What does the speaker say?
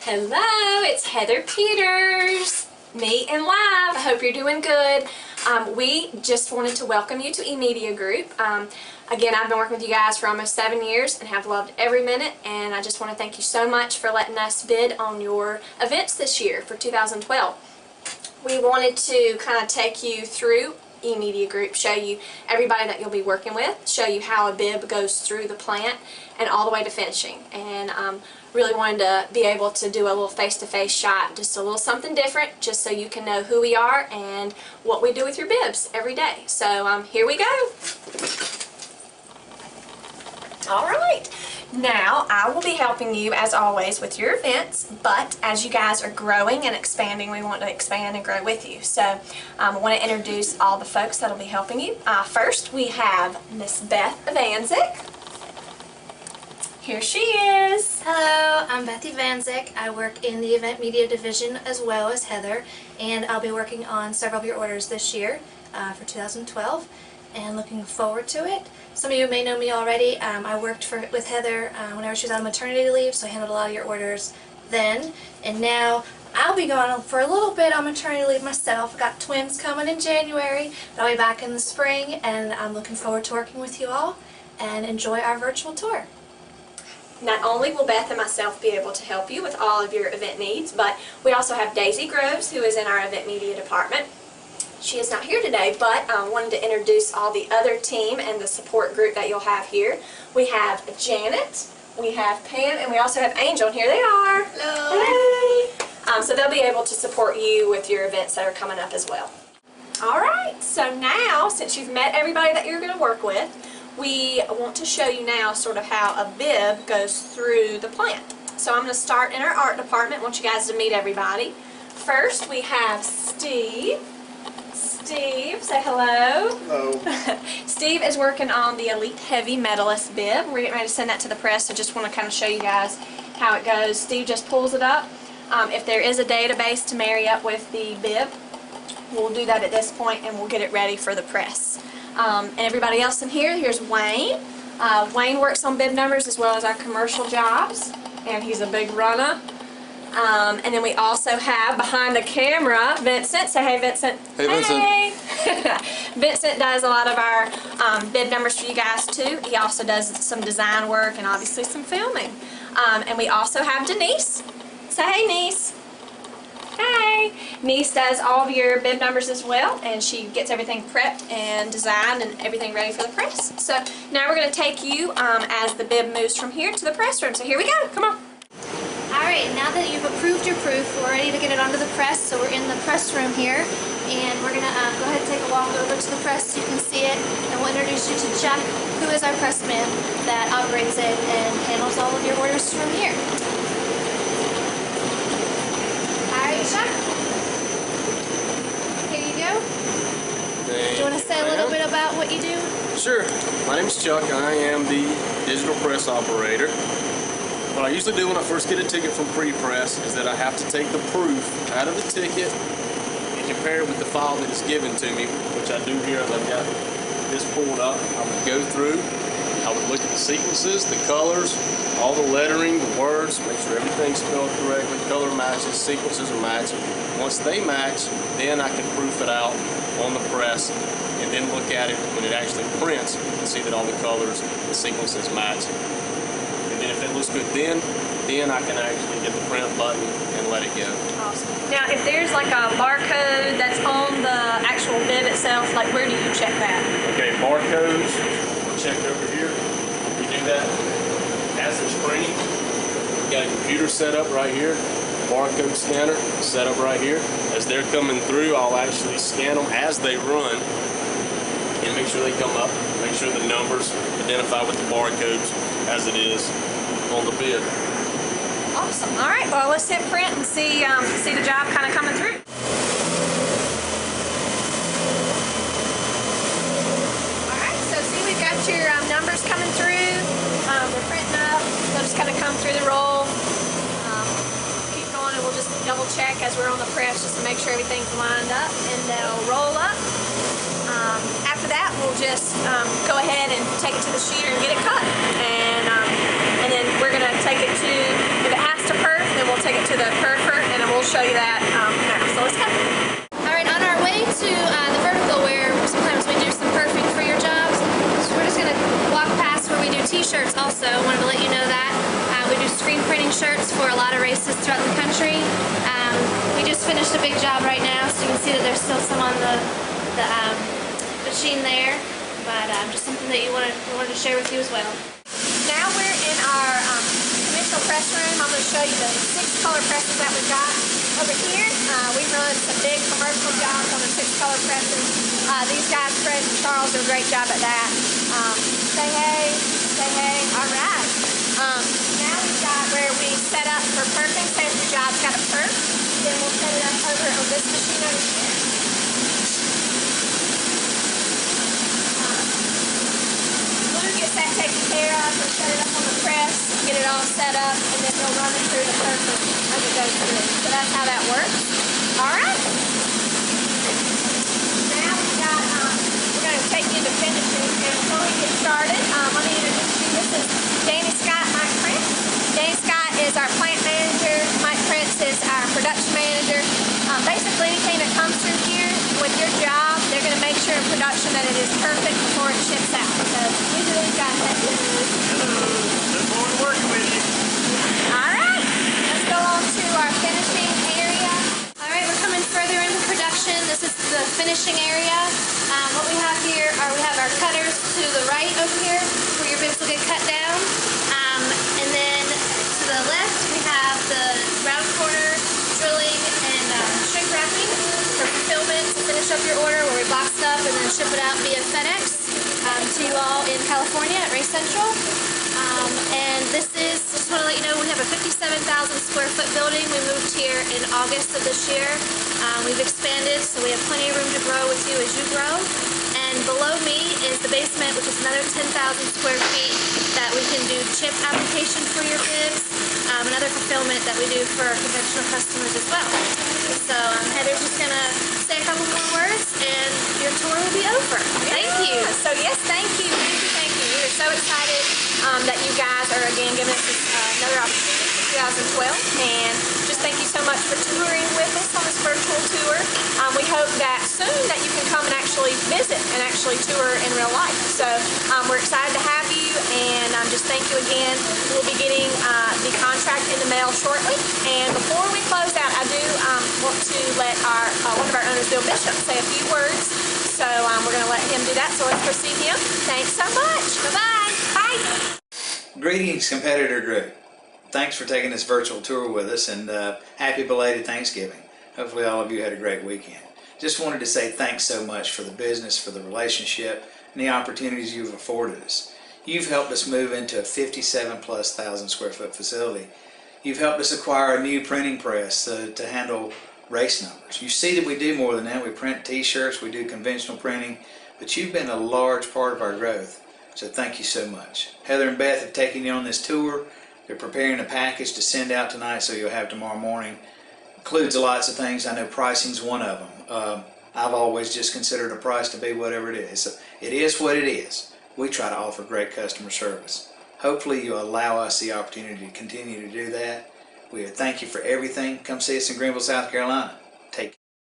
Hello, it's Heather Peters, me and live. I hope you're doing good. We just wanted to welcome you to emediagroup. Again, I've been working with you guys for almost 7 years and have loved every minute, and I just want to thank you so much for letting us bid on your events this year for 2012. We wanted to kind of take you through emediagroup, show you everybody that you'll be working with, show you how a bib goes through the plant and all the way to finishing. And really wanted to be able to do a little face-to-face shot, just a little something different, just so you can know who we are and what we do with your bibs every day. So here we go. Alright, now I will be helping you as always with your events, but as you guys are growing and expanding, we want to expand and grow with you. So I want to introduce all the folks that will be helping you. First we have Miss Beth Vanzik. Here she is. Hello, I'm Bethy Vanzik. I work in the event media division as well as Heather, and I'll be working on several of your orders this year for 2012 and looking forward to it. Some of you may know me already. I worked with Heather whenever she was on maternity leave, so I handled a lot of your orders then, and now I'll be going for a little bit on maternity leave myself. I've got twins coming in January, but I'll be back in the spring, and I'm looking forward to working with you all and enjoy our virtual tour. Not only will Beth and myself be able to help you with all of your event needs, but we also have Daisy Groves, who is in our event media department. She is not here today, but I wanted to introduce all the other team and the support group that you'll have here. We have Janet, we have Pam, and we also have Angel. Here they are. Hello. Hey. So they'll be able to support you with your events that are coming up as well. Alright, so now, since you've met everybody that you're going to work with, we want to show you now sort of how a bib goes through the plant. So I'm going to start in our art department. I want you guys to meet everybody. First we have Steve. Steve, say hello. Hello. Steve is working on the Elite Heavy Medalist bib. We're getting ready to send that to the press, so just want to kind of show you guys how it goes. Steve just pulls it up. If there is a database to marry up with the bib, we'll do that at this point and we'll get it ready for the press. And everybody else in here, here's Wayne. Wayne works on bib numbers as well as our commercial jobs, and he's a big runner. And then we also have behind the camera Vincent. Say hey, Vincent. Hey, Vincent. Hey. Vincent does a lot of our bib numbers for you guys too. He also does some design work and obviously some filming. And we also have Denise. Say hey, Niece. Hey! Niece does all of your bib numbers as well, and she gets everything prepped and designed and everything ready for the press. So now we're going to take you as the bib moves from here to the press room. So here we go. Come on. Alright, now that you've approved your proof, we're ready to get it onto the press, so we're in the press room here, and we're going to go ahead and take a walk over to the press so you can see it, and we'll introduce you to Chuck, who is our pressman that operates it and handles all of your orders from here. Alright, Chuck, here you go. Do you want to say a little bit about what you do? Sure. My name is Chuck. I am the digital press operator. What I usually do when I first get a ticket from pre-press is that I have to take the proof out of the ticket and compare it with the file that is given to me, which I do here as I've got this pulled up. I would go through, I would look at the sequences, the colors, all the lettering, the words, make sure everything's spelled correctly, color matches, sequences are matching. Once they match, then I can proof it out on the press and then look at it when it actually prints and see that all the colors, the sequences match. And then if it looks good then I can actually get the print button and let it go. Awesome. Now if there's like a barcode that's on the actual bib itself, like where do you check that? Okay, barcodes are checked over here. We do that as it's printing. We've got a computer set up right here, barcode scanner set up right here. As they're coming through, I'll actually scan them as they run and make sure they come up, make sure the numbers identify with the barcodes as it is on the bib. Awesome. All right. Well, let's hit print and see the job kind of coming through. All right. So see, we've got your numbers coming through. They're printing up. They'll just kind of come through the roll. Keep going, and we'll just double check as we're on the press just to make sure everything's lined up, and they'll roll up. After that, we'll just go ahead and take it to the sheeter and get it cut. And then we're going to take it to, if it has to perf, then we'll we'll take it to the perfer, and then we'll show you that now. So let's go. Alright, on our way to the vertical where sometimes we do some perfing for your jobs, so we're just going to walk past where we do t-shirts also. I wanted to let you know that. We do screen printing shirts for a lot of races throughout the country. We just finished a big job right now, so you can see that there's still some on the machine there, but just something that we wanted to share with you as well. Now we're in our initial press room. I'm going to show you the 6 color presses that we've got over here. We run some big commercial jobs on the 6 color presses. These guys, Fred and Charles, do a great job at that. Say hey, say hey. All right. Now we've got where we set up for perfing. Say if your job's got a perf, then we'll set it up over on this machine over here. Get that taken care of, we'll set it up on the press, get it all set up, and then they'll run it through the perfer as it goes through. So that's how that works. Alright. Now we're going to take you to finishing, and before we get started, let me introduce you. This is Danny Scott, Mike Prince. Danny Scott is our plant manager. Mike Prince is our production manager. Basically, anything that comes through here with your job, they're going to make sure in production that it is perfect before it ships out. So these are these guys. Hello. Look forward to working with you. Alright, let's go on to our finishing area. Alright, we're coming further into production. This is the finishing area. What we have here are we have our cutters to the right over here where your bibs will get cut down. And then to the left we have the round corner drilling and shrink wrapping for fulfillment to finish up your order where we box it up and then ship it out via FedEx to you all in California at Race Central. And this is, just want to let you know, we have a 57,000 square foot building. We moved here in August of this year. We've expanded, so we have plenty of room to grow with you as you grow. And below me is the basement, which is another 10,000 square feet that we can do chip application for your bibs, another fulfillment that we do for conventional customers as well. So Heather's just going to say a couple more words and your tour will be over. Thank you. So yes, thank you. Thank you. We are so excited that you guys are again giving us this, another opportunity for 2012, and just thank you so much for touring with us on this virtual tour. We hope that soon that you can come and actually visit and actually tour in real life. So we're excited to have you, and just thank you again. We'll be getting the contract in the mail shortly, and before we close out, I do want to let one of our owners, Bill Bishop, say a few words. So we're going to let him do that. So let's proceed him. Thanks so much. Bye-bye. Bye. Greetings, competitor group. Thanks for taking this virtual tour with us, and happy belated Thanksgiving. Hopefully all of you had a great weekend. Just wanted to say thanks so much for the business, for the relationship, and the opportunities you've afforded us. You've helped us move into a 57,000+ square foot facility. You've helped us acquire a new printing press to handle race numbers. You see that we do more than that. We print t-shirts, we do conventional printing, but you've been a large part of our growth. So thank you so much. Heather and Beth have taken you on this tour. They're preparing a package to send out tonight, so you'll have tomorrow morning. Includes lots of things. I know pricing's one of them. I've always just considered a price to be whatever it is. So it is what it is. We try to offer great customer service. Hopefully you'll allow us the opportunity to continue to do that. We thank you for everything. Come see us in Greenville, South Carolina.